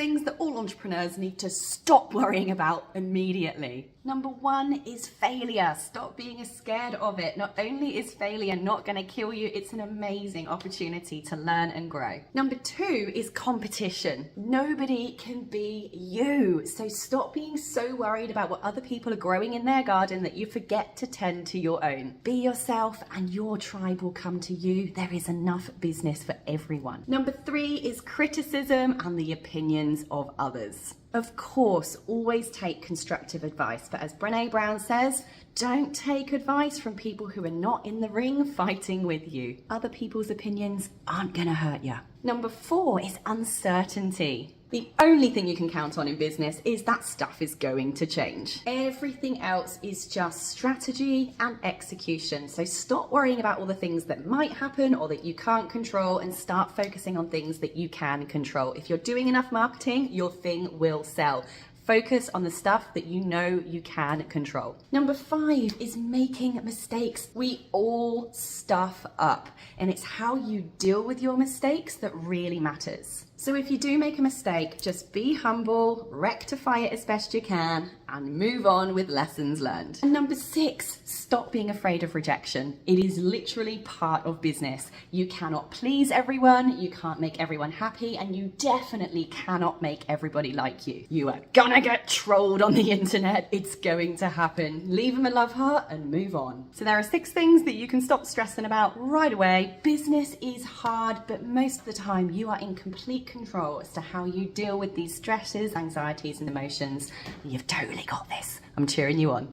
things that all entrepreneurs need to stop worrying about immediately. Number 1 is failure. Stop being scared of it. Not only is failure not going to kill you, it's an amazing opportunity to learn and grow. Number 2 is competition. Nobody can be you. So stop being so worried about what other people are growing in their garden that you forget to tend to your own. Be yourself and your tribe will come to you. There is enough business for everyone. Number 3 is criticism and the opinions of others. Of course, always take constructive advice, but as Brené Brown says, don't take advice from people who are not in the ring fighting with you. Other people's opinions aren't gonna hurt you. Number 4 is uncertainty. The only thing you can count on in business is that stuff is going to change. Everything else is just strategy and execution. So stop worrying about all the things that might happen or that you can't control and start focusing on things that you can control. If you're doing enough marketing, your thing will sell. Focus on the stuff that you know you can control. Number 5 is making mistakes. We all stuff up, and it's how you deal with your mistakes that really matters. So if you do make a mistake, just be humble, rectify it as best you can, and move on with lessons learned. And number 6, stop being afraid of rejection. It is literally part of business. You cannot please everyone, you can't make everyone happy, and you definitely cannot make everybody like you. You are gonna get trolled on the internet. It's going to happen. Leave them a love heart and move on. So there are 6 things that you can stop stressing about right away. Business is hard, but most of the time you are in complete control as to how you deal with these stresses, anxieties, and emotions. You've totally got this. I'm cheering you on.